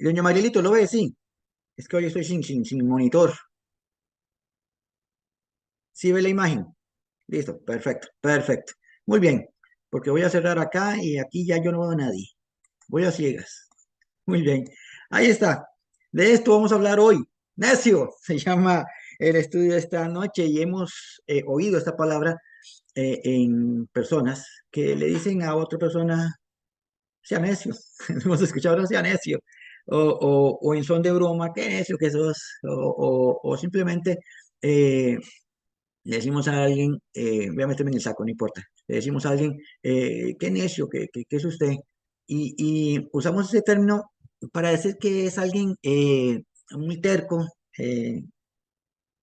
Doña Marielito, ¿lo ve? Sí. Es que hoy estoy sin monitor. ¿Sí ve la imagen? Listo, perfecto, perfecto. Muy bien, porque voy a cerrar acá y aquí ya yo no veo a nadie. Voy a ciegas. Muy bien. Ahí está. De esto vamos a hablar hoy. Necio se llama el estudio de esta noche y hemos oído esta palabra en personas que le dicen a otra persona, sea necio. Hemos escuchado, no sea necio. O en son de broma, qué necio que sos. O simplemente eh, le decimos a alguien, voy a meterme en el saco, no importa. Le decimos a alguien, qué necio, qué es usted. Y usamos ese término para decir que es alguien muy terco, eh,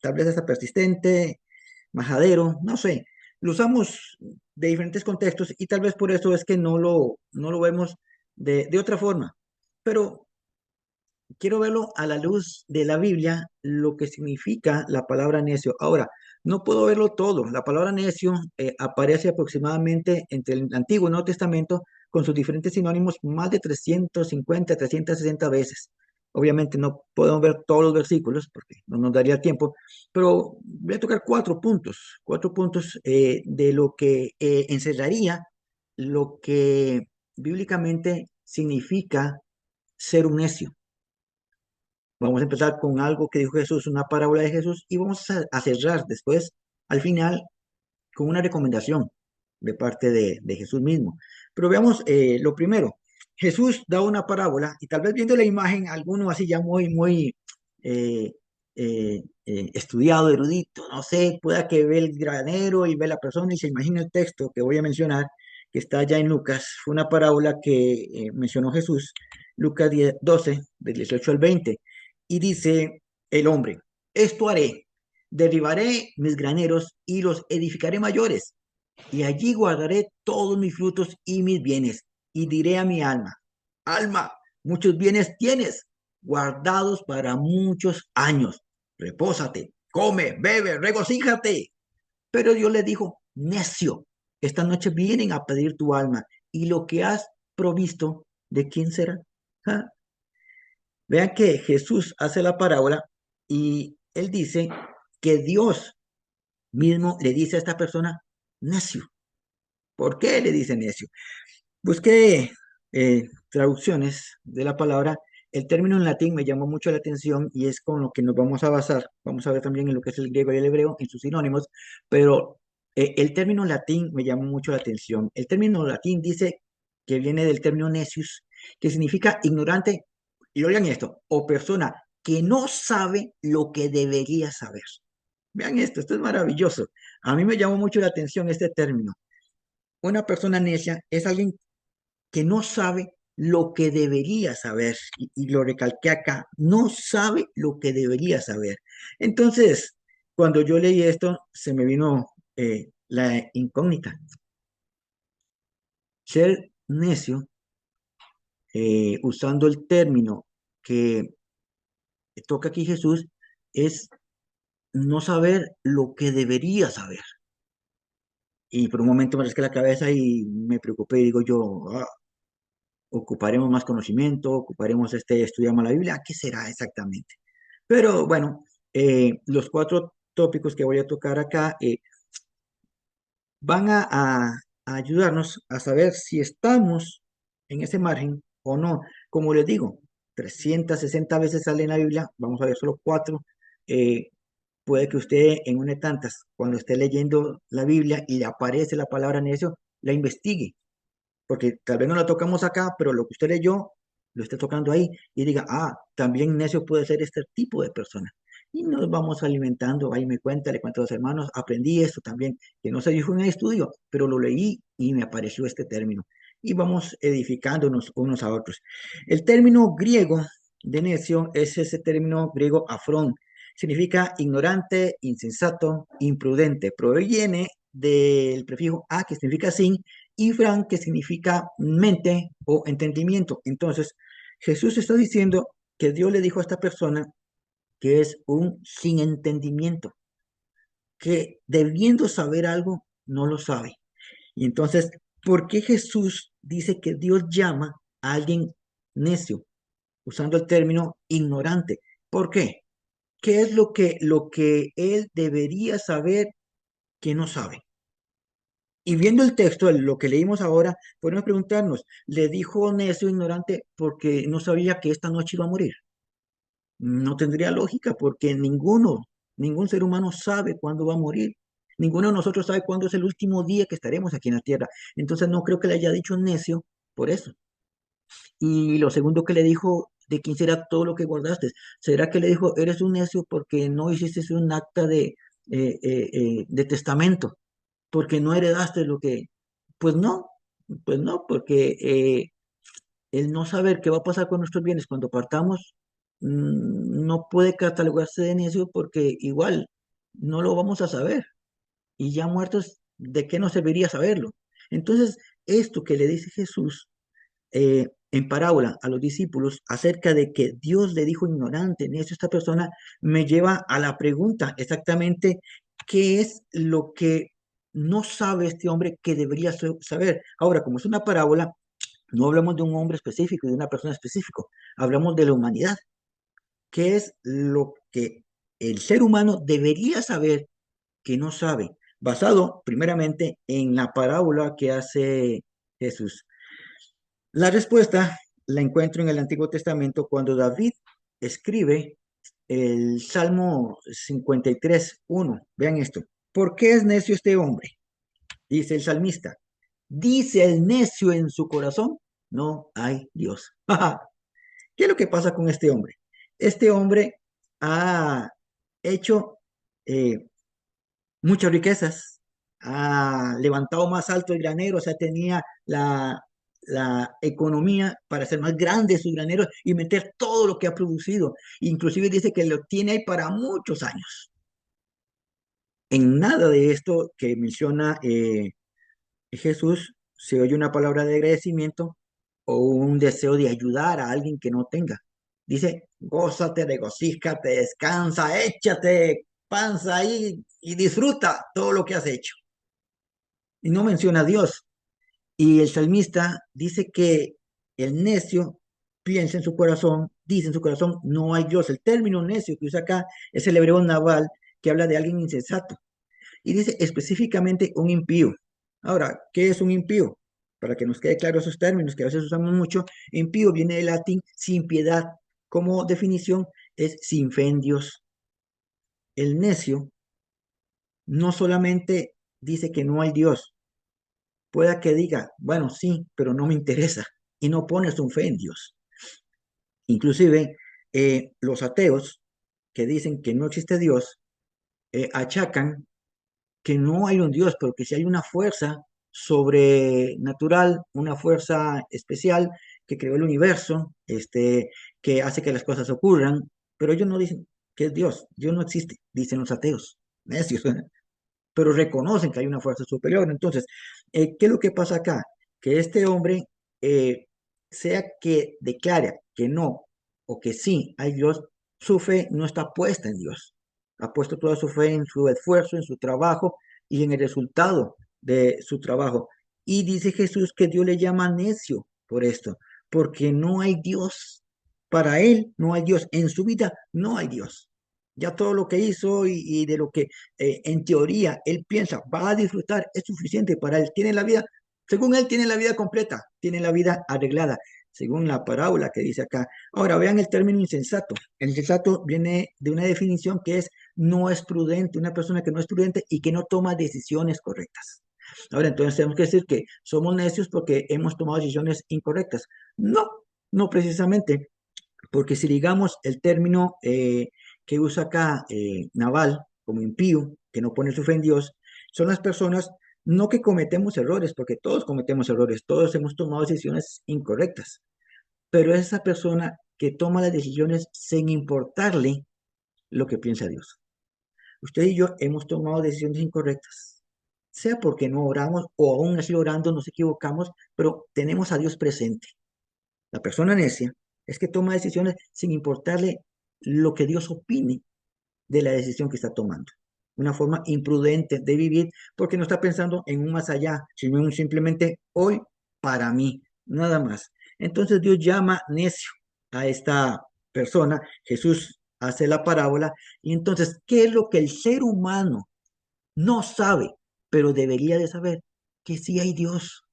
tal vez hasta persistente, majadero, no sé. Lo usamos de diferentes contextos y tal vez por eso es que no lo vemos de otra forma. Pero quiero verlo a la luz de la Biblia, lo que significa la palabra necio. Ahora, no puedo verlo todo. La palabra necio aparece aproximadamente entre el Antiguo y Nuevo Testamento con sus diferentes sinónimos más de 350, 360 veces. Obviamente no podemos ver todos los versículos porque no nos daría tiempo, pero voy a tocar cuatro puntos de lo que encerraría lo que bíblicamente significa ser un necio. Vamos a empezar con algo que dijo Jesús, una parábola de Jesús, y vamos a cerrar después, al final, con una recomendación de parte de Jesús mismo. Pero veamos lo primero. Jesús da una parábola y tal vez viendo la imagen, alguno así ya muy eh, estudiado, erudito, no sé, pueda que ve el granero y ve la persona y se imagina el texto que voy a mencionar, que está allá en Lucas. Fue una parábola que mencionó Jesús, Lucas 10, 12, del 18 al 20, y dice el hombre, esto haré, derribaré mis graneros y los edificaré mayores, y allí guardaré todos mis frutos y mis bienes, y diré a mi alma, alma, muchos bienes tienes, guardados para muchos años, repósate, come, bebe, regocíjate. Pero Dios le dijo, necio, esta noche vienen a pedir tu alma, y lo que has provisto, ¿de quién será? ¿Ah? Vean que Jesús hace la parábola y él dice que Dios mismo le dice a esta persona, necio. ¿Por qué le dice necio? Busqué traducciones de la palabra. El término en latín me llamó mucho la atención y es con lo que nos vamos a basar. Vamos a ver también en lo que es el griego y el hebreo, en sus sinónimos, pero el término latín me llamó mucho la atención. El término latín dice que viene del término necius, que significa ignorante, y oigan esto, o persona que no sabe lo que debería saber. Vean esto es maravilloso. A mí me llamó mucho la atención este término. Una persona necia es alguien que no sabe lo que debería saber, y lo recalqué acá, no sabe lo que debería saber. Entonces, cuando yo leí esto, se me vino la incógnita. Ser necio, usando el término que toca aquí Jesús, es no saber lo que debería saber. Y por un momento me rasqué la cabeza y me preocupé y digo yo, ocuparemos más conocimiento, ocuparemos estudiamos la Biblia, ¿qué será exactamente? Pero bueno, los cuatro tópicos que voy a tocar acá van a ayudarnos a saber si estamos en ese margen o no. Como les digo, 360 veces sale en la Biblia, vamos a ver solo cuatro. eh, Puede que usted en una de tantas, cuando esté leyendo la Biblia y le aparece la palabra necio, la investigue, porque tal vez no la tocamos acá, pero lo que usted leyó lo está tocando ahí y diga, también necio puede ser este tipo de persona. Y nos vamos alimentando, ahí me cuenta, le cuento a los hermanos, aprendí esto también, que no se dijo en el estudio, pero lo leí y me apareció este término. Y vamos edificándonos unos a otros. El término griego de necio es ese término griego afrón. Significa ignorante, insensato, imprudente. Proviene del prefijo a, que significa sin, y Fran, que significa mente o entendimiento. Entonces, Jesús está diciendo que Dios le dijo a esta persona que es un sin entendimiento, que debiendo saber algo, no lo sabe. Y entonces, ¿por qué Jesús dice que Dios llama a alguien necio? usando el término ignorante. ¿Por qué? ¿Qué es lo que él debería saber que no sabe? Y viendo el texto, lo que leímos ahora, podemos preguntarnos, ¿le dijo necio ignorante porque no sabía que esta noche iba a morir? No tendría lógica porque ningún ser humano sabe cuándo va a morir. Ninguno de nosotros sabe cuándo es el último día que estaremos aquí en la tierra. Entonces no creo que le haya dicho necio por eso. Y lo segundo que le dijo, ¿de quién será todo lo que guardaste? ¿Será que le dijo, eres un necio porque no hiciste un acta de testamento? Porque no heredaste lo que... Pues no, pues no, porque el no saber qué va a pasar con nuestros bienes cuando partamos no puede catalogarse de necio porque igual no lo vamos a saber. Y ya muertos, ¿de qué nos serviría saberlo? Entonces, esto que le dice Jesús en parábola a los discípulos acerca de que Dios le dijo ignorante, necio a esta persona, me lleva a la pregunta exactamente qué es lo que no sabe este hombre que debería saber. Ahora, como es una parábola, no hablamos de un hombre específico, de una persona específica, hablamos de la humanidad. ¿Qué es lo que el ser humano debería saber que no sabe? Basado primeramente en la parábola que hace Jesús. La respuesta la encuentro en el Antiguo Testamento cuando David escribe el Salmo 53:1. Vean esto. ¿Por qué es necio este hombre? Dice el salmista. Dice el necio en su corazón, no hay Dios. ¿Qué es lo que pasa con este hombre? Este hombre ha hecho eh, muchas riquezas, ha levantado más alto el granero, o sea, tenía la economía para hacer más grande su granero y meter todo lo que ha producido. Inclusive dice que lo tiene ahí para muchos años. En nada de esto que menciona Jesús se oye una palabra de agradecimiento o un deseo de ayudar a alguien que no tenga. Dice, gózate, regocíjate, descansa, échate panza ahí y disfruta todo lo que has hecho. Y no menciona a Dios. Y el salmista dice que el necio piensa en su corazón, dice en su corazón, no hay Dios. El término necio que usa acá es el hebreo naval que habla de alguien insensato. Y dice específicamente un impío. Ahora, ¿qué es un impío? Para que nos quede claro esos términos que a veces usamos mucho, impío viene del latín sin piedad. Como definición es sin fe en Dios. El necio no solamente dice que no hay Dios, pueda que diga, bueno, sí, pero no me interesa y no pone su fe en Dios. Inclusive los ateos que dicen que no existe Dios, achacan que no hay un Dios, pero que sí hay una fuerza sobrenatural, una fuerza especial que creó el universo, que hace que las cosas ocurran, pero ellos no dicen que es Dios, Dios no existe, dicen los ateos, necios, pero reconocen que hay una fuerza superior. Entonces, ¿qué es lo que pasa acá? Que este hombre, eh, sea que declara que no o que sí hay Dios, su fe no está puesta en Dios. Ha puesto toda su fe en su esfuerzo, en su trabajo y en el resultado de su trabajo. Y dice Jesús que Dios le llama necio por esto, porque no hay Dios. Para él no hay Dios. En su vida no hay Dios. Ya todo lo que hizo y de lo que en teoría él piensa va a disfrutar es suficiente para él. Tiene la vida, según él, tiene la vida completa, tiene la vida arreglada, según la parábola que dice acá. Ahora vean el término insensato. El insensato viene de una definición que es no es prudente, una persona que no es prudente y que no toma decisiones correctas. Ahora, entonces tenemos que decir que somos necios porque hemos tomado decisiones incorrectas. No, no precisamente, porque si digamos el término que usa acá Naval como impío, que no pone su fe en Dios, son las personas no que cometemos errores, porque todos cometemos errores, todos hemos tomado decisiones incorrectas, pero es esa persona que toma las decisiones sin importarle lo que piensa Dios. Usted y yo hemos tomado decisiones incorrectas, sea porque no oramos o aún así orando nos equivocamos, pero tenemos a Dios presente. La persona necia es que toma decisiones sin importarle lo que Dios opine de la decisión que está tomando. Una forma imprudente de vivir porque no está pensando en un más allá, sino en un simplemente hoy para mí, nada más. Entonces Dios llama necio. a esta persona, Jesús hace la parábola, y entonces, ¿qué es lo que el ser humano no sabe, pero debería de saber? Que sí hay Dios,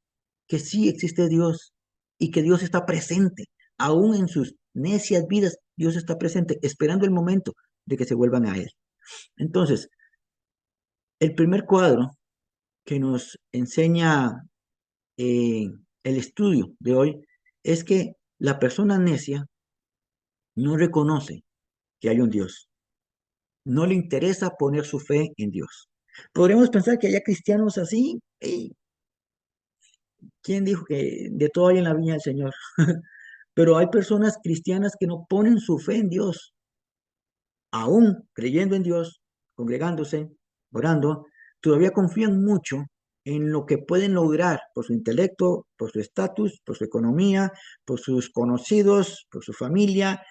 que sí existe Dios y que Dios está presente, aún en sus necias vidas, Dios está presente, esperando el momento de que se vuelvan a Él. Entonces, el primer cuadro que nos enseña eh, el estudio de hoy es que la persona necia no reconoce que hay un Dios, no le interesa poner su fe en Dios. Podríamos pensar que haya cristianos así. Ey, ¿quién dijo que de todo hay en la viña del Señor? Pero hay personas cristianas que no ponen su fe en Dios, aún creyendo en Dios, congregándose, orando, todavía confían mucho en lo que pueden lograr por su intelecto, por su estatus, por su economía, por sus conocidos, por su familia,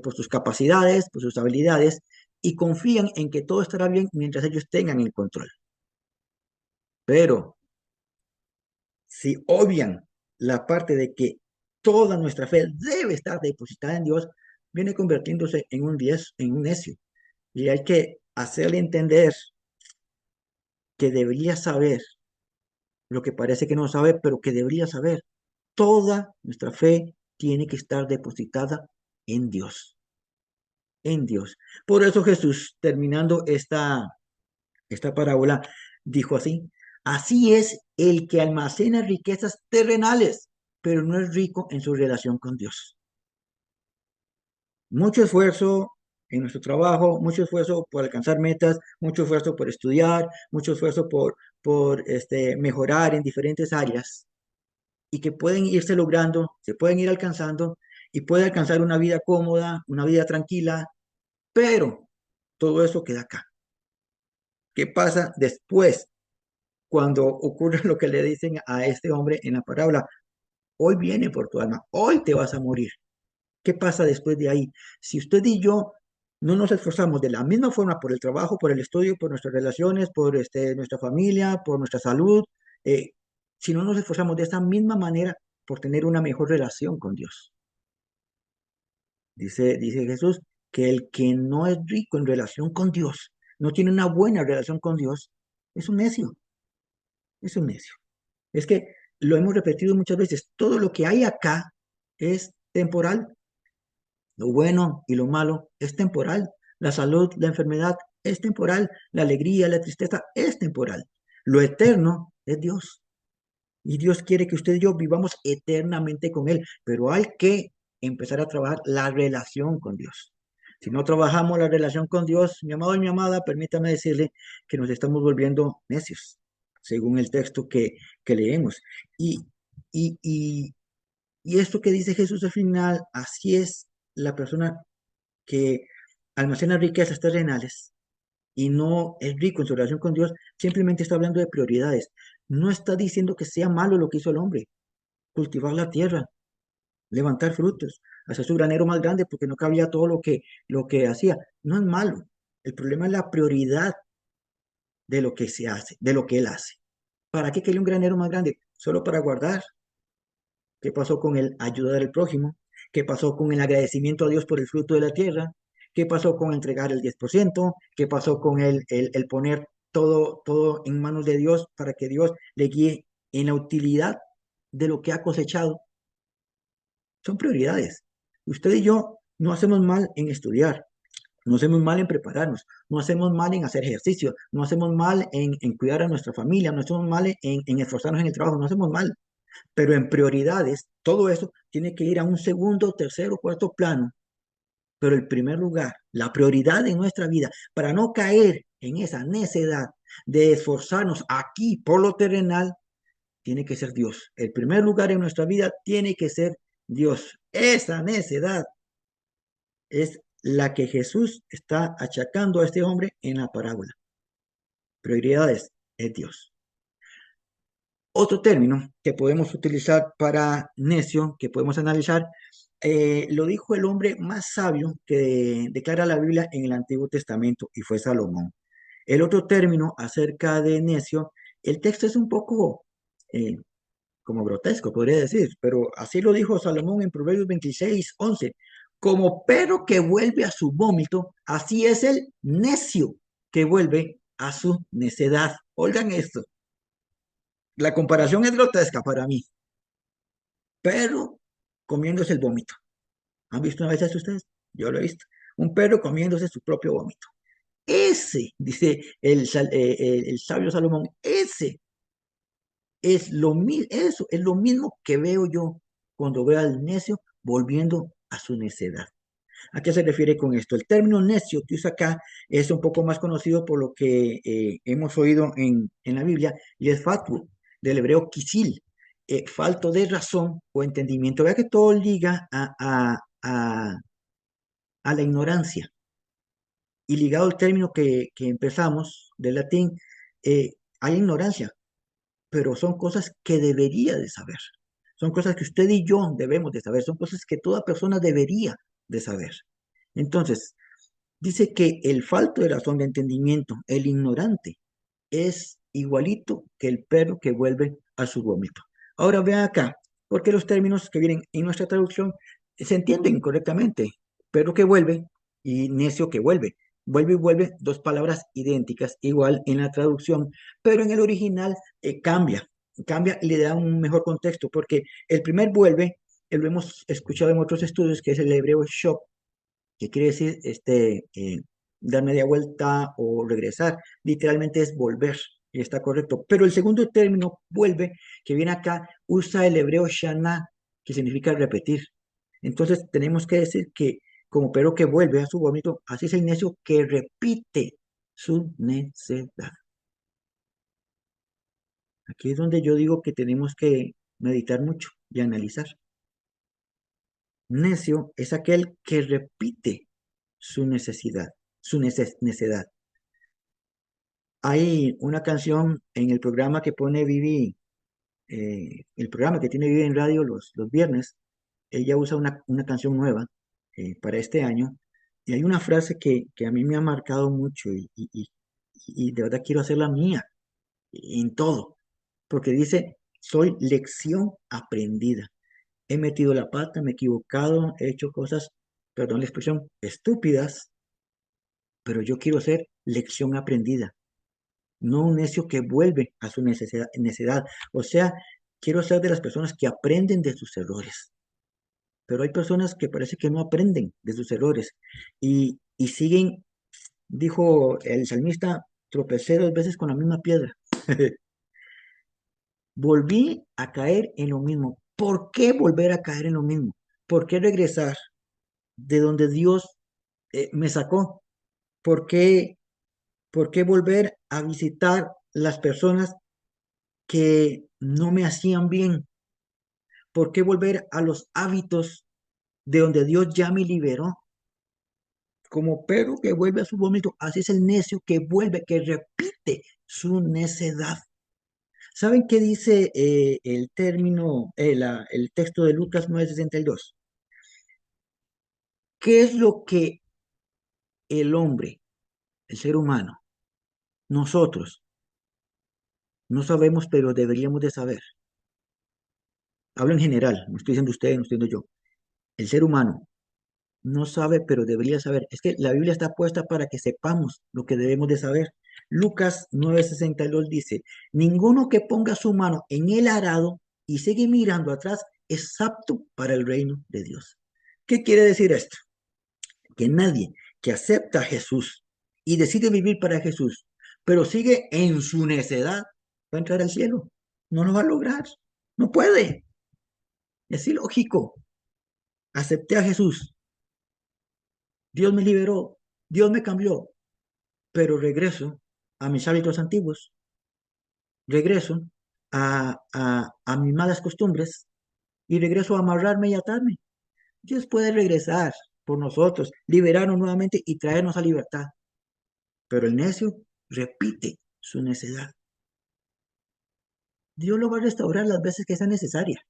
por sus capacidades, por sus habilidades, y confían en que todo estará bien mientras ellos tengan el control. Pero si obvian la parte de que toda nuestra fe debe estar depositada en Dios, viene convirtiéndose en un en un necio. Y hay que hacerle entender que debería saber lo que parece que no sabe, pero que debería saber. Toda nuestra fe tiene que estar depositada en Dios, en Dios. Por eso Jesús, terminando esta parábola, dijo así: así es el que almacena riquezas terrenales, pero no es rico en su relación con Dios. Mucho esfuerzo en nuestro trabajo, mucho esfuerzo por alcanzar metas, mucho esfuerzo por estudiar, mucho esfuerzo por mejorar en diferentes áreas y que pueden irse logrando, se pueden ir alcanzando y puede alcanzar una vida cómoda, una vida tranquila, pero todo eso queda acá. ¿Qué pasa después cuando ocurre lo que le dicen a este hombre en la parábola? Hoy viene por tu alma, hoy te vas a morir. ¿Qué pasa después de ahí? Si usted y yo no nos esforzamos de la misma forma por el trabajo, por el estudio, por nuestras relaciones, por nuestra familia, por nuestra salud, eh, si no nos esforzamos de esa misma manera por tener una mejor relación con Dios. Dice Jesús que el que no es rico en relación con Dios, no tiene una buena relación con Dios, es un necio, es un necio. Es que lo hemos repetido muchas veces, todo lo que hay acá es temporal. Lo bueno y lo malo es temporal. La salud, la enfermedad es temporal. La alegría, la tristeza es temporal. Lo eterno es Dios. Y Dios quiere que usted y yo vivamos eternamente con Él. Pero hay que empezar a trabajar la relación con Dios. Si no trabajamos la relación con Dios, mi amado y mi amada, permítame decirle que nos estamos volviendo necios, según el texto que leemos. Y, y, y, y esto que dice Jesús al final, así es la persona que almacena riquezas terrenales y no es rico en su relación con Dios, simplemente está hablando de prioridades. No está diciendo que sea malo lo que hizo el hombre, cultivar la tierra, levantar frutos, hacer su granero más grande porque no cabía todo lo que hacía. No es malo. El problema es la prioridad de lo que se hace, de lo que él hace. ¿Para qué quería un granero más grande? Solo para guardar. ¿Qué pasó con el ayudar al prójimo? ¿Qué pasó con el agradecimiento a Dios por el fruto de la tierra? ¿Qué pasó con entregar el 10%? ¿Qué pasó con el poner todo en manos de Dios para que Dios le guíe en la utilidad de lo que ha cosechado? Son prioridades. Usted y yo no hacemos mal en estudiar, no hacemos mal en prepararnos, no hacemos mal en hacer ejercicio, no hacemos mal en cuidar a nuestra familia, no hacemos mal en esforzarnos en el trabajo, no hacemos mal. Pero en prioridades, todo eso tiene que ir a un segundo, tercero, cuarto plano. Pero el primer lugar, la prioridad de nuestra vida, para no caer en esa necedad de esforzarnos aquí por lo terrenal, tiene que ser Dios. El primer lugar en nuestra vida tiene que ser Dios. Esa necedad es la que Jesús está achacando a este hombre en la parábola. Prioridades es Dios. Otro término que podemos utilizar para necio, que podemos analizar, lo dijo el hombre más sabio que declara la Biblia en el Antiguo Testamento y fue Salomón. El otro término acerca de necio, el texto es un poco eh, como grotesco, podría decir, pero así lo dijo Salomón en Proverbios 26:11. Como perro que vuelve a su vómito, así es el necio que vuelve a su necedad. Oigan esto, la comparación es grotesca para mí. Perro comiéndose el vómito. ¿Han visto una vez eso ustedes? Yo lo he visto. Un perro comiéndose su propio vómito. Ese, dice el sabio Salomón, ese es lo mismo, eso es lo mismo que veo yo cuando veo al necio volviendo a su necedad. ¿A qué se refiere con esto? El término necio que usa acá es un poco más conocido por lo que hemos oído en la Biblia y es fatuo, del hebreo kisil, falto de razón o entendimiento. Vea que todo liga a la ignorancia. Y ligado al término que empezamos del latín, hay ignorancia, pero son cosas que debería de saber. Son cosas que usted y yo debemos de saber, son cosas que toda persona debería de saber. Entonces, dice que el falto de razón de entendimiento, el ignorante, es igualito que el perro que vuelve a su vómito. Ahora vean acá, porque los términos que vienen en nuestra traducción se entienden correctamente. Perro que vuelve y necio que vuelve. Vuelve y vuelve, dos palabras idénticas, igual en la traducción, pero en el original cambia y le da un mejor contexto, porque el primer vuelve, lo hemos escuchado en otros estudios, que es el hebreo shop, que quiere decir dar media vuelta o regresar. Literalmente es volver, y está correcto. Pero el segundo término, vuelve, que viene acá, usa el hebreo shana, que significa repetir. Entonces tenemos que decir que como perro que vuelve a su vómito, así es el necio que repite su necedad. Aquí es donde yo digo que tenemos que meditar mucho y analizar. Necio es aquel que repite su necesidad, su necedad. Hay una canción en el programa que pone Vivi, el programa que tiene Vivi en radio los viernes. Ella usa una canción nueva para este año y hay una frase que a mí me ha marcado mucho y de verdad quiero hacerla mía en todo, porque dice, soy lección aprendida. He metido la pata, me he equivocado, he hecho cosas, perdón la expresión, estúpidas, pero yo quiero ser lección aprendida, no un necio que vuelve a su necedad. O sea, quiero ser de las personas que aprenden de sus errores, pero hay personas que parece que no aprenden de sus errores y siguen, dijo el salmista, tropecé dos veces con la misma piedra. Volví a caer en lo mismo. ¿Por qué volver a caer en lo mismo? ¿Por qué regresar de donde Dios me sacó? ¿Por qué, por qué volver a visitar las personas que no me hacían bien? ¿Por qué volver a los hábitos de donde Dios ya me liberó? Como perro que vuelve a su vómito, así es el necio que vuelve, que repite su necedad. ¿Saben qué dice el término, el texto de Lucas 9:62? ¿Qué es lo que el hombre, el ser humano, nosotros, no sabemos, pero deberíamos de saber? Hablo en general, no estoy diciendo usted, no estoy diciendo yo. El ser humano no sabe, pero debería saber. Es que la Biblia está puesta para que sepamos lo que debemos de saber. Lucas 9:62 dice, ninguno que ponga su mano en el arado y sigue mirando atrás es apto para el reino de Dios. ¿Qué quiere decir esto? Que nadie que acepta a Jesús y decide vivir para Jesús, pero sigue en su necedad, va a entrar al cielo. No lo va a lograr. No puede. Es ilógico. Acepté a Jesús. Dios me liberó. Dios me cambió. Pero regreso a mis hábitos antiguos, regreso a mis malas costumbres y regreso a amarrarme y atarme. Dios puede regresar por nosotros, liberarnos nuevamente y traernos a libertad. Pero el necio repite su necedad. Dios lo va a restaurar las veces que sea necesaria.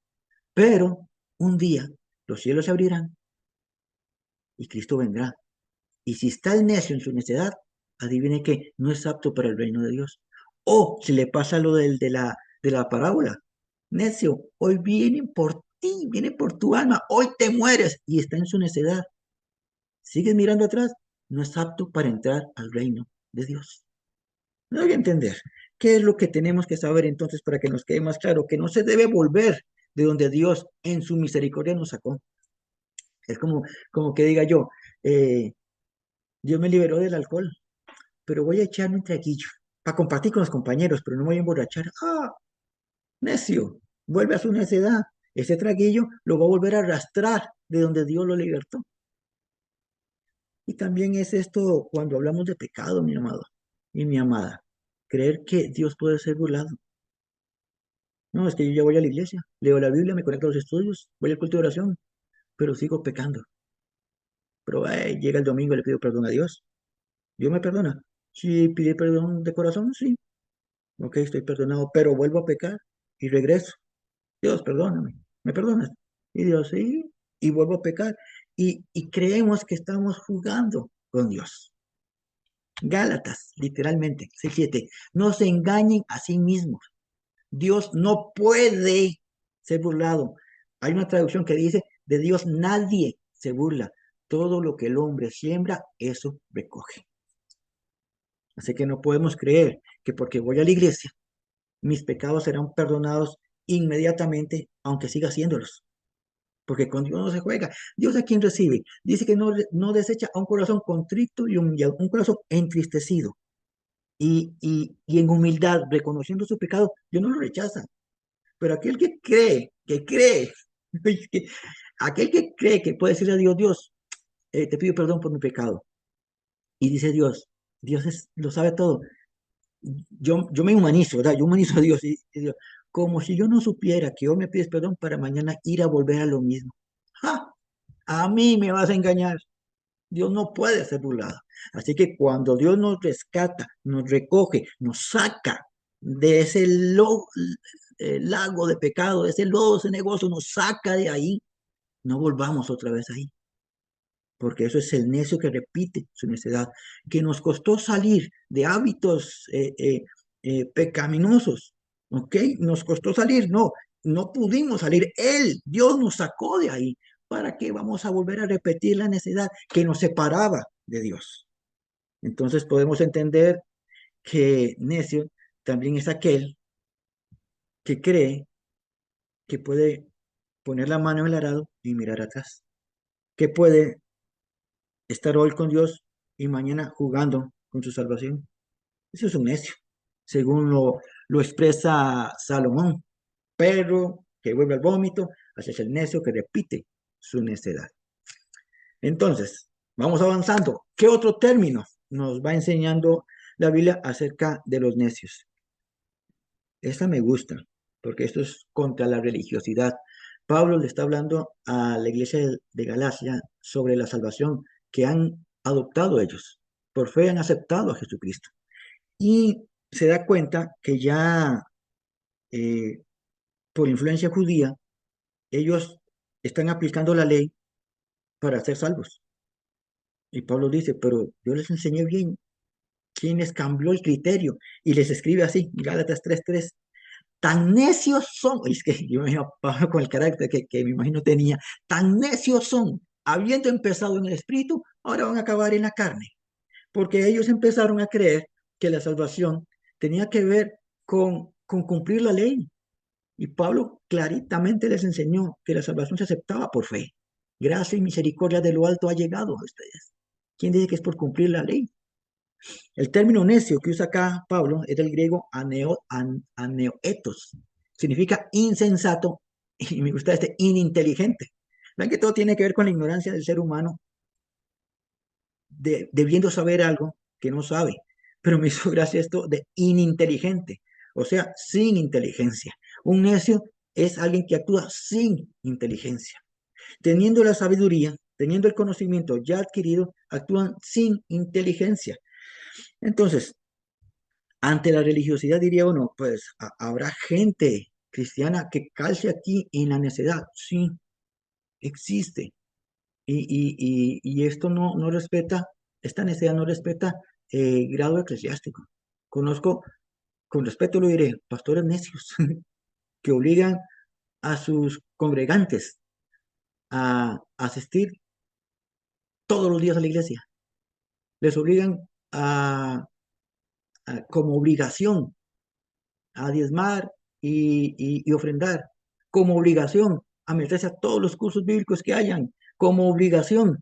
Pero un día los cielos se abrirán y Cristo vendrá. Y si está el necio en su necedad, adivine que no es apto para el reino de Dios. O si le pasa lo de la parábola, necio, hoy vienen por ti, vienen por tu alma, hoy te mueres y está en su necedad. sigues mirando atrás, no es apto para entrar al reino de Dios. No hay que entender. ¿Qué es lo que tenemos que saber entonces para que nos quede más claro? Que no se debe volver de donde Dios en su misericordia nos sacó. Es como que diga yo, eh, Dios me liberó del alcohol, pero voy a echarme un traguillo para compartir con los compañeros, pero no me voy a emborrachar. Ah, necio, vuelve a su necedad. Ese traguillo lo va a volver a arrastrar de donde Dios lo libertó. Y también es esto cuando hablamos de pecado, mi amado y mi amada. Creer que Dios puede ser burlado. No, es que yo ya voy a la iglesia, leo la Biblia, me conecto a los estudios, voy al culto de oración, pero sigo pecando. Pero llega el domingo y le pido perdón a Dios. ¿Dios me perdona? Sí, pide perdón de corazón, sí. Ok, estoy perdonado, pero vuelvo a pecar y regreso. Dios, perdóname, ¿me perdonas? Y Dios, sí, y vuelvo a pecar. Y creemos que estamos jugando con Dios. Gálatas, literalmente, 6:7. No se engañen a sí mismos. Dios no puede ser burlado. Hay una traducción que dice, de Dios nadie se burla. Todo lo que el hombre siembra, eso recoge. Así que no podemos creer que porque voy a la iglesia, mis pecados serán perdonados inmediatamente, aunque siga haciéndolos. Porque con Dios no se juega. Dios a quien recibe. Dice que no desecha a un corazón contrito y humillado, un corazón entristecido. Y en humildad, reconociendo su pecado, Dios no lo rechaza. Pero aquel que cree, aquel que cree que puede decirle a Dios, Dios, te pido perdón por mi pecado. Y dice Dios, lo sabe todo. Yo me humanizo, ¿verdad? Yo humanizo a Dios y Dios, como si yo no supiera que hoy me pides perdón para mañana ir a volver a lo mismo. ¡Ja! A mí me vas a engañar. Dios no puede ser burlado. Así que cuando Dios nos rescata, nos recoge, nos saca de ese lago de pecado, de ese lodo cenagoso, nos saca de ahí, no volvamos otra vez ahí, porque eso es el necio que repite su necedad, que nos costó salir de hábitos pecaminosos, ¿ok? Nos costó salir, no pudimos salir, Dios nos sacó de ahí. ¿Para qué vamos a volver a repetir la necedad que nos separaba de Dios? Entonces podemos entender que necio también es aquel que cree que puede poner la mano en el arado y mirar atrás, que puede estar hoy con Dios y mañana jugando con su salvación. Eso es un necio, según lo expresa Salomón. Perro que vuelve al vómito, así es el necio que repite su necedad. Entonces, vamos avanzando. ¿Qué otro término nos va enseñando la Biblia acerca de los necios? Esta me gusta, porque esto es contra la religiosidad. Pablo le está hablando a la iglesia de Galacia sobre la salvación que han adoptado ellos. Por fe han aceptado a Jesucristo. Y se da cuenta que ya eh, por influencia judía, ellos están aplicando la ley para ser salvos. Y Pablo dice, pero yo les enseñé bien. ¿Quién les cambió el criterio? Y les escribe así, Gálatas 3:3. Tan necios son, es que yo me imagino Pablo con el carácter que me imagino tenía, tan necios son, habiendo empezado en el espíritu, ahora van a acabar en la carne, porque ellos empezaron a creer que la salvación tenía que ver con cumplir la ley. Y Pablo claritamente les enseñó que la salvación se aceptaba por fe. Gracia y misericordia de lo alto ha llegado a ustedes. ¿Quién dice que es por cumplir la ley? El término necio que usa acá Pablo es del griego aneoetos. Significa insensato y me gusta ininteligente. Ven que todo tiene que ver con la ignorancia del ser humano, debiendo saber algo que no sabe. Pero me hizo gracia esto de ininteligente, o sea, sin inteligencia. Un necio es alguien que actúa sin inteligencia. Teniendo la sabiduría, teniendo el conocimiento ya adquirido, actúan sin inteligencia. Entonces, ante la religiosidad diría uno, pues habrá gente cristiana que calce aquí en la necedad. Sí, existe. Y esto no respeta, esta necedad no respeta grado eclesiástico. Conozco, con respeto lo diré, pastores necios que obligan a sus congregantes a asistir todos los días a la iglesia. Les obligan a, como obligación a diezmar y ofrendar, como obligación a meterse a todos los cursos bíblicos que hayan, como obligación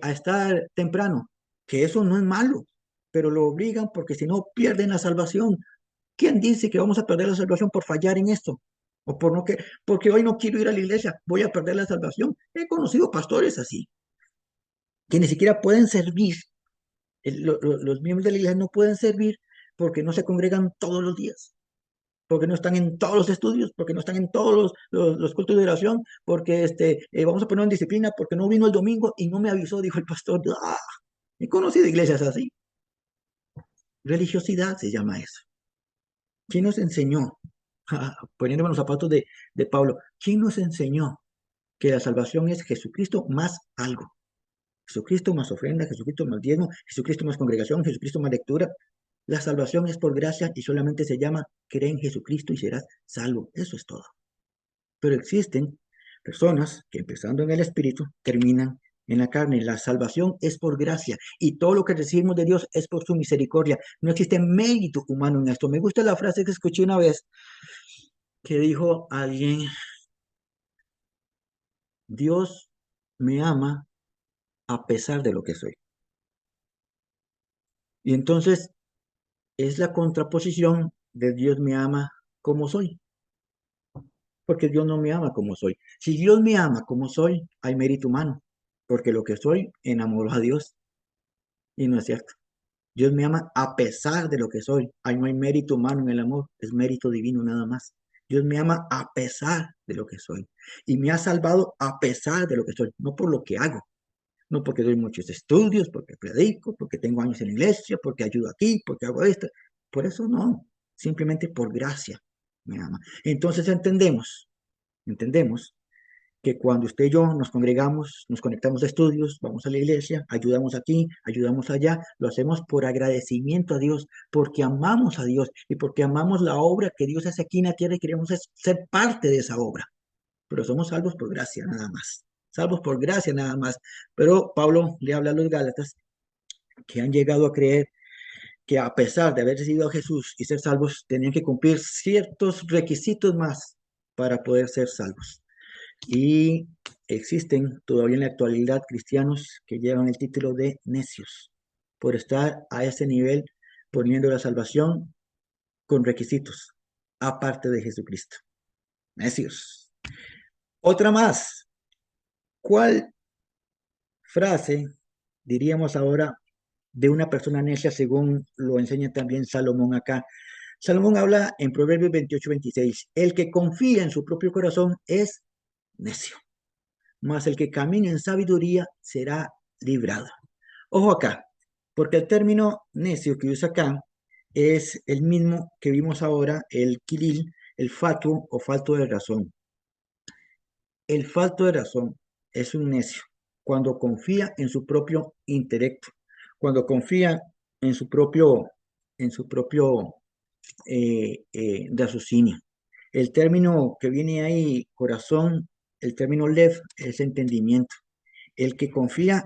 a estar temprano, que eso no es malo, pero lo obligan porque si no pierden la salvación. ¿Quién dice que vamos a perder la salvación por fallar en esto? O por no que, porque hoy no quiero ir a la iglesia, voy a perder la salvación. He conocido pastores así, que ni siquiera pueden servir. Los miembros de la iglesia no pueden servir porque no se congregan todos los días, porque no están en todos los estudios, porque no están en todos los cultos de oración, porque vamos a poner en disciplina, porque no vino el domingo y no me avisó, dijo el pastor. ¡Ah! He conocido iglesias así. Religiosidad se llama eso. ¿Quién nos enseñó? Poniéndome los zapatos de Pablo, ¿quién nos enseñó que la salvación es Jesucristo más algo? Jesucristo más ofrenda, Jesucristo más diezmo, Jesucristo más congregación, Jesucristo más lectura. La salvación es por gracia y solamente se llama cree en Jesucristo y serás salvo. Eso es todo. Pero existen personas que empezando en el espíritu terminan en la carne. La salvación es por gracia y todo lo que recibimos de Dios es por su misericordia. No existe mérito humano en esto. Me gusta la frase que escuché una vez que dijo alguien: Dios me ama a pesar de lo que soy. Y entonces es la contraposición de Dios me ama como soy, porque Dios no me ama como soy. Si Dios me ama como soy, hay mérito humano, porque lo que soy enamoró a Dios y no es cierto. Dios me ama a pesar de lo que soy. Ahí no hay mérito humano en el amor, es mérito divino nada más. Dios me ama a pesar de lo que soy y me ha salvado a pesar de lo que soy, no por lo que hago. No porque doy muchos estudios, porque predico, porque tengo años en la iglesia, porque ayudo aquí, porque hago esto. Por eso no, simplemente por gracia me ama. Entonces entendemos que cuando usted y yo nos congregamos, nos conectamos a estudios, vamos a la iglesia, ayudamos aquí, ayudamos allá, lo hacemos por agradecimiento a Dios, porque amamos a Dios y porque amamos la obra que Dios hace aquí en la tierra y queremos ser parte de esa obra. Pero somos salvos por gracia nada más. Salvos por gracia nada más. Pero Pablo le habla a los Gálatas que han llegado a creer que a pesar de haber recibido a Jesús y ser salvos, tenían que cumplir ciertos requisitos más para poder ser salvos. Y existen todavía en la actualidad cristianos que llevan el título de necios por estar a ese nivel poniendo la salvación con requisitos, aparte de Jesucristo. Necios. Otra más. ¿Cuál frase diríamos ahora de una persona necia según lo enseña también Salomón acá? Salomón habla en Proverbios 28-26, el que confía en su propio corazón es necio, mas el que camina en sabiduría será librado. Ojo acá, porque el término necio que usa acá es el mismo que vimos ahora, el quilil, el fatuo o falto de razón. El falto de razón es un necio cuando confía en su propio intelecto, cuando confía en su propio raciocinio. El término que viene ahí, corazón, el término lev es entendimiento. El que confía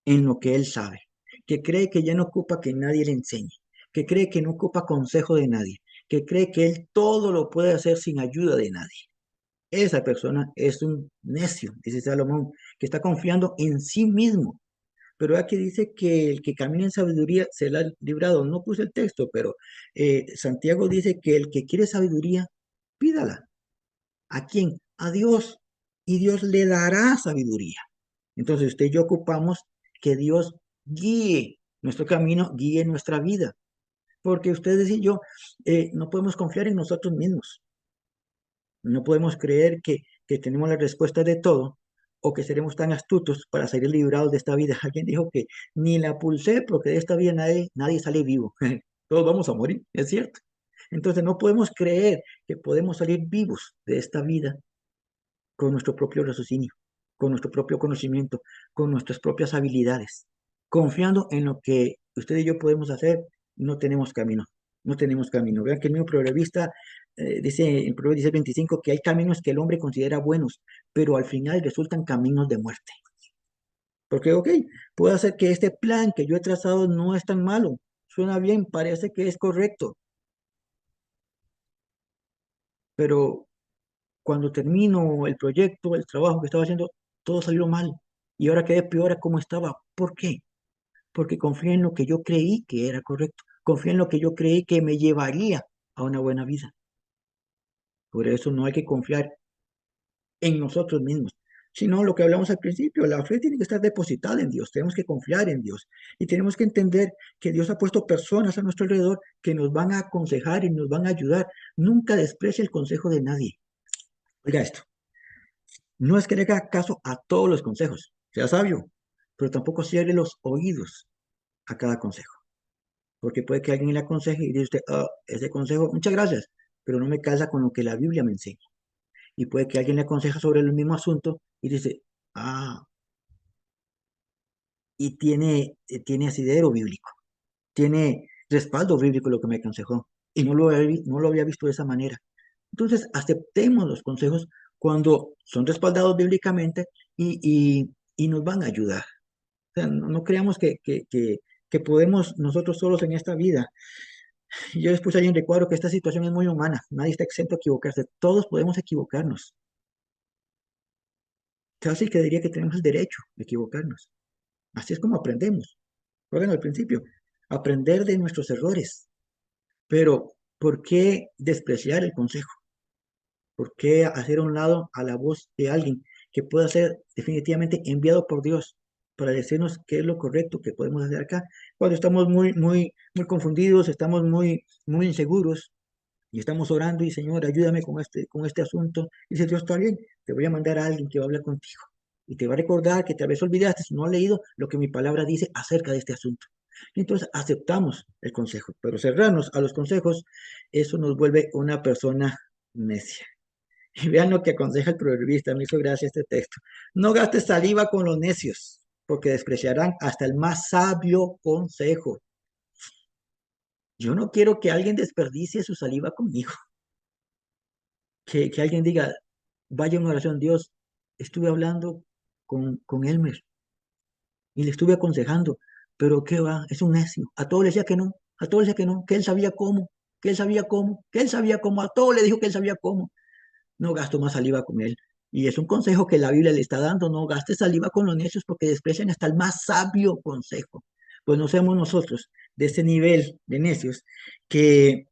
en lo que él sabe, que cree que ya no ocupa que nadie le enseñe, que cree que no ocupa consejo de nadie, que cree que él todo lo puede hacer sin ayuda de nadie. Esa persona es un necio, dice Salomón, que está confiando en sí mismo. Pero aquí dice que el que camina en sabiduría será librado. No puse el texto, pero Santiago dice que el que quiere sabiduría, pídala. ¿A quién? A Dios. Y Dios le dará sabiduría. Entonces usted y yo ocupamos que Dios guíe nuestro camino, guíe nuestra vida. Porque ustedes y yo no podemos confiar en nosotros mismos. No podemos creer que tenemos la respuesta de todo o que seremos tan astutos para salir librados de esta vida. Alguien dijo que ni la pulsé porque de esta vida nadie sale vivo. Todos vamos a morir, es cierto. Entonces no podemos creer que podemos salir vivos de esta vida con nuestro propio raciocinio, con nuestro propio conocimiento, con nuestras propias habilidades. Confiando en lo que usted y yo podemos hacer, no tenemos camino, no tenemos camino. Vean que el mismo proverbista dice en Proverbios 10:25 que hay caminos que el hombre considera buenos, pero al final resultan caminos de muerte. Porque, ok, puede ser que este plan que yo he trazado no es tan malo. Suena bien, parece que es correcto, pero cuando termino el proyecto, el trabajo que estaba haciendo, todo salió mal. Y ahora quedé peor a cómo estaba. ¿Por qué? Porque confié en lo que yo creí que era correcto. Confié en lo que yo creí que me llevaría a una buena vida. Por eso no hay que confiar en nosotros mismos, sino lo que hablamos al principio, la fe tiene que estar depositada en Dios, tenemos que confiar en Dios y tenemos que entender que Dios ha puesto personas a nuestro alrededor que nos van a aconsejar y nos van a ayudar. Nunca desprecie el consejo de nadie. Oiga esto, no es que le haga caso a todos los consejos, sea sabio, pero tampoco cierre los oídos a cada consejo, porque puede que alguien le aconseje y dice usted, "Ah, ese consejo, muchas gracias, pero no me casa con lo que la Biblia me enseña". Y puede que alguien le aconseja sobre el mismo asunto y dice, ah, y tiene asidero bíblico, tiene respaldo bíblico lo que me aconsejó, y no lo había visto de esa manera. Entonces, aceptemos los consejos cuando son respaldados bíblicamente y nos van a ayudar. O sea, no creamos que podemos nosotros solos en esta vida. Yo les puse ahí en recuadro que esta situación es muy humana, nadie está exento a equivocarse, todos podemos equivocarnos. Casi que diría que tenemos el derecho de equivocarnos. Así es como aprendemos. Recuerden al principio, aprender de nuestros errores. Pero, ¿por qué despreciar el consejo? ¿Por qué hacer a un lado a la voz de alguien que pueda ser definitivamente enviado por Dios para decirnos qué es lo correcto que podemos hacer acá? Cuando estamos muy confundidos, estamos muy inseguros y estamos orando y Señor, ayúdame con este asunto. Y dice Dios, está bien, te voy a mandar a alguien que va a hablar contigo y te va a recordar que tal vez olvidaste si no has leído lo que mi palabra dice acerca de este asunto. Y entonces aceptamos el consejo, pero cerrarnos a los consejos, eso nos vuelve una persona necia. Y vean lo que aconseja el proverbista, me hizo gracia este texto. No gastes saliva con los necios, porque despreciarán hasta el más sabio consejo. Yo no quiero que alguien desperdicie su saliva conmigo, que alguien diga, vaya una oración, Dios, estuve hablando con Elmer y le estuve aconsejando, pero qué va, es un necio. A todos le decía que no, a todos le decía que no, que él sabía cómo, que él sabía cómo, que él sabía cómo, a todos le dijo que él sabía cómo. No gasto más saliva con él. Y es un consejo que la Biblia le está dando, no gaste saliva con los necios porque desprecian hasta el más sabio consejo. Pues no seamos nosotros de ese nivel de necios que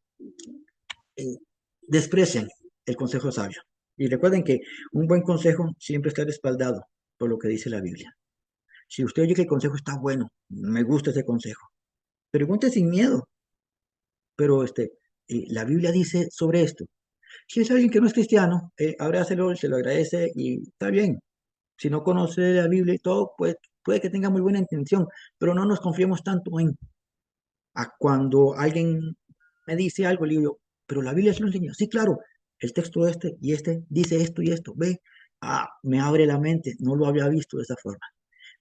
eh, desprecian el consejo sabio. Y recuerden que un buen consejo siempre está respaldado por lo que dice la Biblia. Si usted oye que el consejo está bueno, me gusta ese consejo, pregunte sin miedo, pero la Biblia dice sobre esto. Si es alguien que no es cristiano, abrácelo, se lo agradece y está bien. Si no conoce la Biblia y todo, pues puede que tenga muy buena intención, pero no nos confiemos tanto en a cuando alguien me dice algo, le digo yo, pero la Biblia se lo enseña. Sí, claro, el texto este y este dice esto y esto. Ve, me abre la mente, no lo había visto de esa forma.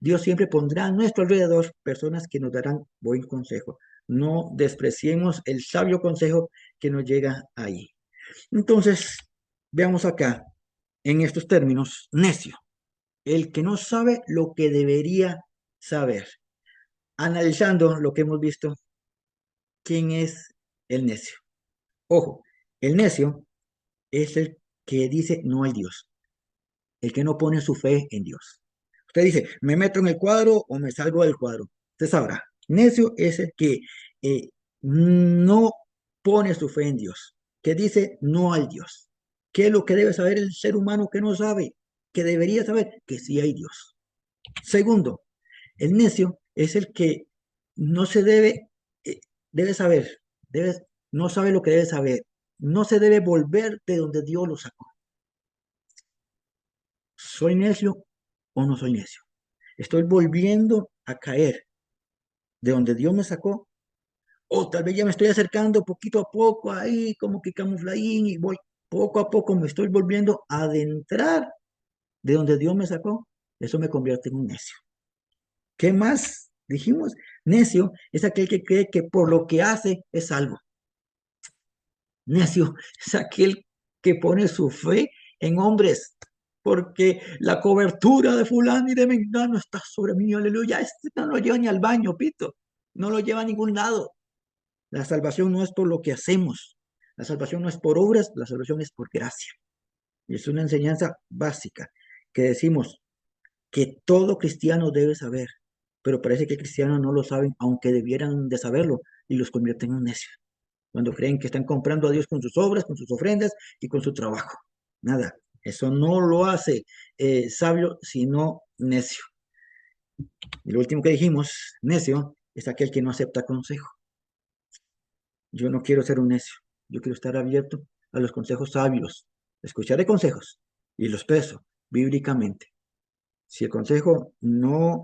Dios siempre pondrá a nuestro alrededor personas que nos darán buen consejo. No despreciemos el sabio consejo que nos llega ahí. Entonces, veamos acá, en estos términos, necio, el que no sabe lo que debería saber. Analizando lo que hemos visto, ¿quién es el necio? Ojo, el necio es el que dice no hay Dios, el que no pone su fe en Dios. Usted dice, ¿me meto en el cuadro o me salgo del cuadro? Usted sabrá. Necio es el que no pone su fe en Dios, que dice no hay Dios. ¿Qué es lo que debe saber el ser humano que no sabe? Que debería saber que sí hay Dios. Segundo, el necio es el que no se debe saber, no sabe lo que debe saber, no se debe volver de donde Dios lo sacó. ¿Soy necio o no soy necio? Estoy volviendo a caer de donde Dios me sacó, o tal vez ya me estoy acercando poquito a poco ahí, como que camufladín, y voy poco a poco me estoy volviendo a adentrar de donde Dios me sacó. Eso me convierte en un necio. ¿Qué más dijimos? Necio es aquel que cree que por lo que hace es algo. Necio es aquel que pone su fe en hombres. porque la cobertura de fulano y de mengano está sobre mí, aleluya. Este no lo lleva ni al baño, pito, no lo lleva a ningún lado. La salvación no es por lo que hacemos, la salvación no es por obras, la salvación es por gracia. Y es una enseñanza básica que decimos que todo cristiano debe saber, pero parece que cristianos no lo saben, aunque debieran de saberlo, y los convierten en necios, cuando creen que están comprando a Dios con sus obras, con sus ofrendas y con su trabajo. Nada, eso no lo hace sabio, sino necio. Y lo último que dijimos, necio, es aquel que no acepta consejo. Yo no quiero ser un necio, yo quiero estar abierto a los consejos sabios. Escucharé consejos y los peso bíblicamente. Si el consejo no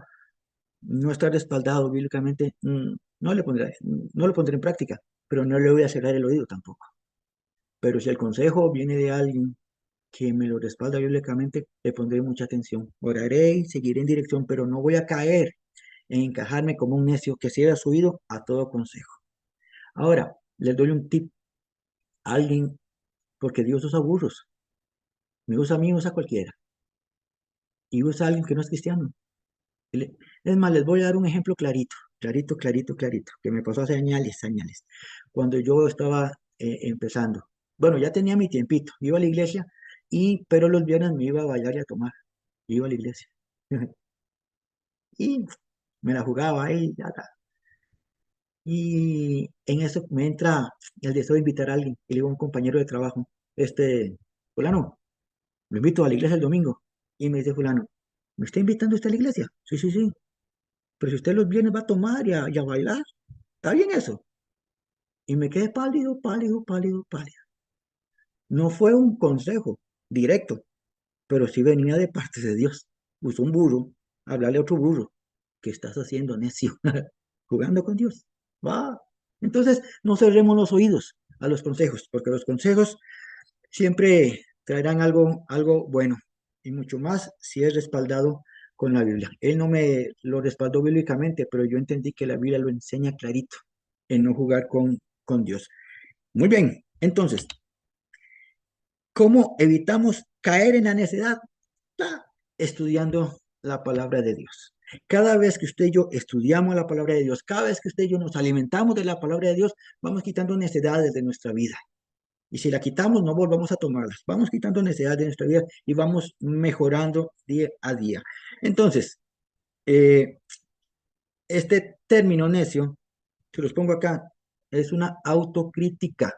está respaldado bíblicamente, no lo pondré en práctica, pero no le voy a cerrar el oído tampoco. Pero si el consejo viene de alguien que me lo respalda bíblicamente, le pondré mucha atención. Oraré y seguiré en dirección, pero no voy a caer en encajarme como un necio que cierra su oído a todo consejo. Ahora, les doy un tip a alguien, porque Dios usa burros. Me usa a mí, usa a cualquiera. Y usa a alguien que no es cristiano. Es más, les voy a dar un ejemplo clarito, clarito, clarito, clarito, que me pasó hace años, años, cuando yo estaba empezando. Bueno, ya tenía mi tiempito, iba a la iglesia, pero los viernes me iba a bailar y a tomar, iba a la iglesia. Y me la jugaba ahí, ya, ya. Y en eso me entra el deseo de invitar a alguien, y le digo a un compañero de trabajo, fulano, lo invito a la iglesia el domingo. Y me dice fulano, ¿me está invitando usted a la iglesia? Sí, sí, sí. Pero si usted los viernes va a tomar y a bailar, ¿está bien eso? Y me quedé pálido, pálido, pálido, pálido. No fue un consejo directo, pero sí venía de parte de Dios. Usó un burro, hablarle a otro burro. ¿Qué estás haciendo, necio? Jugando con Dios. Va. Entonces, no cerremos los oídos a los consejos, porque los consejos siempre traerán algo bueno, y mucho más si es respaldado con la Biblia. Él no me lo respaldó bíblicamente, pero yo entendí que la Biblia lo enseña clarito en no jugar con Dios. Muy bien, entonces, ¿cómo evitamos caer en la necedad? Ah, estudiando la palabra de Dios. Cada vez que usted y yo estudiamos la palabra de Dios, cada vez que usted y yo nos alimentamos de la palabra de Dios, vamos quitando necedades de nuestra vida. Y si la quitamos, no volvamos a tomarlas. Vamos quitando necesidades de nuestra vida y vamos mejorando día a día. Entonces, eh, este término necio, se los pongo acá, es una autocrítica.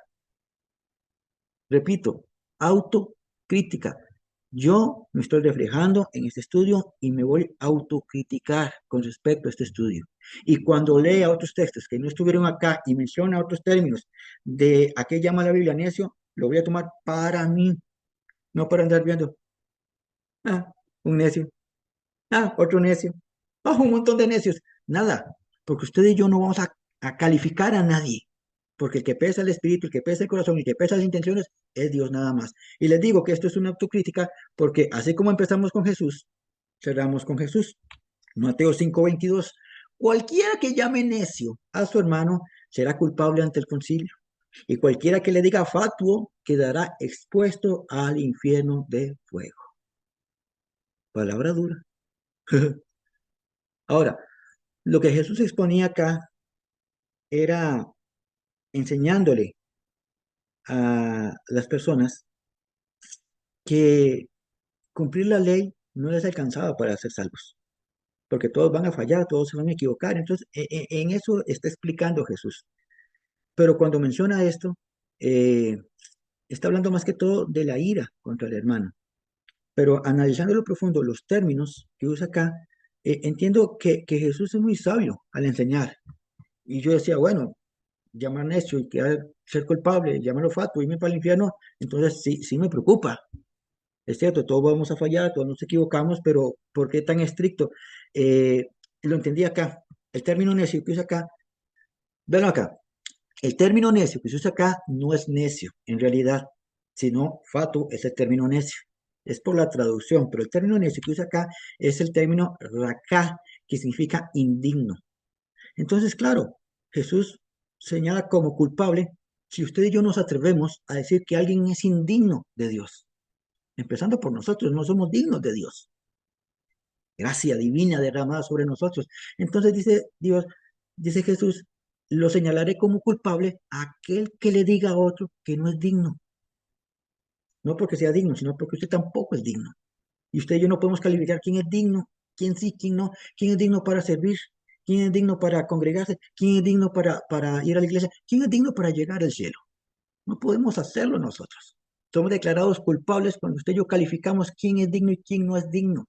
Repito, autocrítica. Yo me estoy reflejando en este estudio y me voy a autocriticar con respecto a este estudio. Y cuando lea otros textos que no estuvieron acá y menciona otros términos de a qué llama la Biblia necio, lo voy a tomar para mí, no para andar viendo, ah, un necio, otro necio, un montón de necios. Nada, porque usted y yo no vamos a calificar a nadie, porque el que pesa el espíritu, el que pesa el corazón, el que pesa las intenciones, es Dios nada más. Y les digo que esto es una autocrítica, porque así como empezamos con Jesús, cerramos con Jesús. Mateo 5:22, cualquiera que llame necio a su hermano será culpable ante el concilio, y cualquiera que le diga fatuo quedará expuesto al infierno de fuego. Palabra dura. Ahora, lo que Jesús exponía acá era enseñándole a las personas que cumplir la ley no les alcanzaba para ser salvos, porque todos van a fallar, todos se van a equivocar. Entonces, en eso está explicando Jesús. Pero cuando menciona esto, eh, está hablando más que todo de la ira contra el hermano. Pero analizando lo profundo, los términos que usa acá, entiendo que Jesús es muy sabio al enseñar. Y yo decía, bueno, llamar necio y quedar, ser culpable, llamarlo fatuo, irme para el infierno, entonces sí, sí me preocupa. Es cierto, todos vamos a fallar, todos nos equivocamos, pero ¿por qué tan estricto? Eh, lo entendí acá. El término necio que usa acá, ven acá, el término necio que se usa acá no es necio, en realidad, sino fatuo es el término necio. Es por la traducción, pero el término necio que usa acá es el término raká, que significa indigno. Entonces, claro, Jesús señala como culpable si usted y yo nos atrevemos a decir que alguien es indigno de Dios. empezando por nosotros, no somos dignos de Dios. Gracia divina derramada sobre nosotros. Entonces dice Dios, dice Jesús, lo señalaré como culpable a aquel que le diga a otro que no es digno. No porque sea digno, sino porque usted tampoco es digno. Y usted y yo no podemos calificar quién es digno, quién sí, quién no, quién es digno para servir, quién es digno para congregarse, quién es digno para ir a la iglesia, quién es digno para llegar al cielo. No podemos hacerlo nosotros. Somos declarados culpables cuando usted y yo calificamos quién es digno y quién no es digno.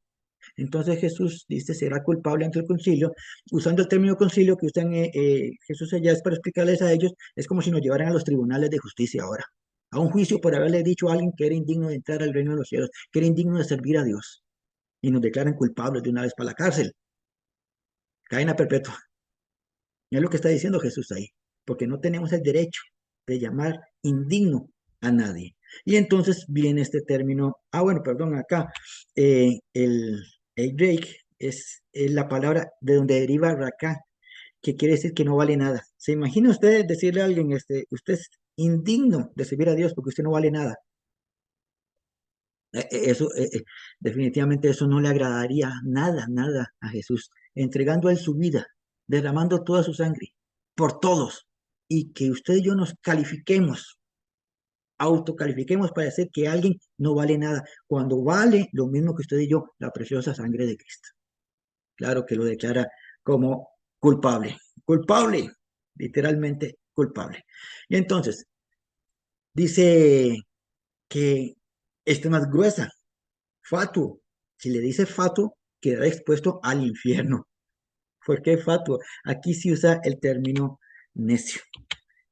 Entonces Jesús dice, será culpable ante el concilio. Usando el término concilio que usan Jesús allá es para explicarles a ellos, es como si nos llevaran a los tribunales de justicia ahora, a un juicio por haberle dicho a alguien que era indigno de entrar al reino de los cielos, que era indigno de servir a Dios, y nos declaran culpables de una vez para la cárcel, cadena perpetua. Y es lo que está diciendo Jesús ahí, porque no tenemos el derecho de llamar indigno a nadie. Y entonces viene este término, bueno, perdón, acá, el Drake es la palabra de donde deriva Raká, que quiere decir que no vale nada. ¿Se imagina usted decirle a alguien, usted es indigno de servir a Dios porque usted no vale nada? Eso, definitivamente eso no le agradaría nada, nada a Jesús, entregando a él su vida, derramando toda su sangre por todos, y que usted y yo nos califiquemos, autocalifiquemos para decir que alguien no vale nada, cuando vale lo mismo que usted y yo, la preciosa sangre de Cristo. Claro que lo declara como culpable, culpable, literalmente culpable. Y entonces, dice que esta es más gruesa, fatuo. Si le dice fatuo, quedará expuesto al infierno. ¿Por qué fatuo? Aquí se usa el término necio,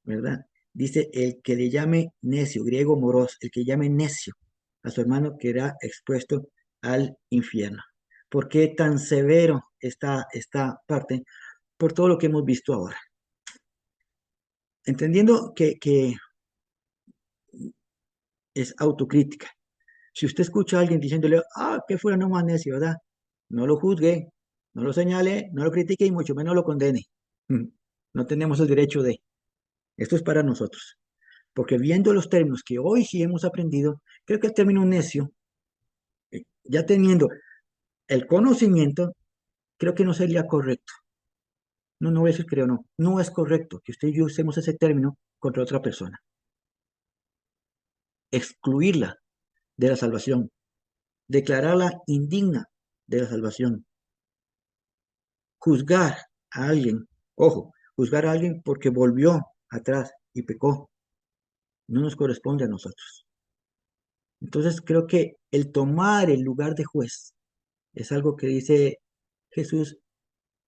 ¿verdad? Dice el que le llame necio, griego moros, el que llame necio a su hermano quedará expuesto al infierno. ¿Por qué tan severo esta parte? Por todo lo que hemos visto ahora. Entendiendo que es autocrítica. Si usted escucha a alguien diciéndole, que fuera no más necio, ¿verdad? No lo juzgue, no lo señale, no lo critique y mucho menos lo condene. No tenemos el derecho de. Esto es para nosotros. Porque viendo los términos que hoy sí hemos aprendido, creo que el término necio, ya teniendo el conocimiento, creo que no sería correcto. No, no voy a decir creo, no. No es correcto que usted y yo usemos ese término contra otra persona. Excluirla de la salvación. Declararla indigna de la salvación. Juzgar a alguien, ojo, juzgar a alguien porque volvió atrás y pecó, no nos corresponde a nosotros. Entonces creo que el tomar el lugar de juez es algo que dice Jesús,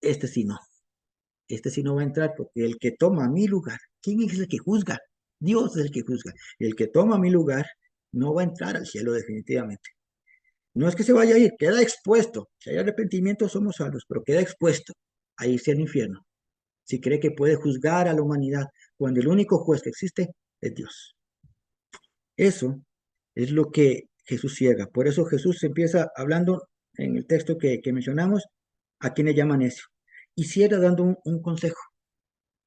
este sí no va a entrar porque el que toma mi lugar, ¿quién es el que juzga? Dios es el que juzga. El que toma mi lugar no va a entrar al cielo definitivamente. No es que se vaya a ir, queda expuesto. Si hay arrepentimiento somos salvos, pero queda expuesto a irse al infierno. Si cree que puede juzgar a la humanidad cuando el único juez que existe es Dios. Eso es lo que Jesús ciega. Por eso Jesús empieza hablando en el texto que mencionamos, a quien le llama necio. Y cierra dando un consejo.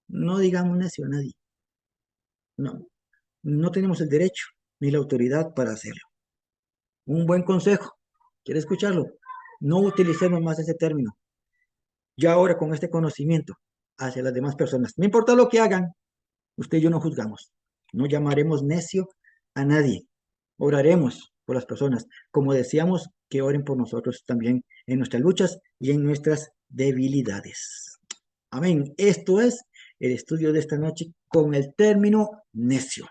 No digamos necio a nadie. No, no tenemos el derecho ni la autoridad para hacerlo. Un buen consejo. ¿Quiere escucharlo? No utilicemos más ese término. Ya ahora con este conocimiento hacia las demás personas. No importa lo que hagan, usted y yo no juzgamos. No llamaremos necio a nadie. Oraremos por las personas, como deseamos que oren por nosotros también en nuestras luchas y en nuestras debilidades. Amén. Esto es el estudio de esta noche con el término necio.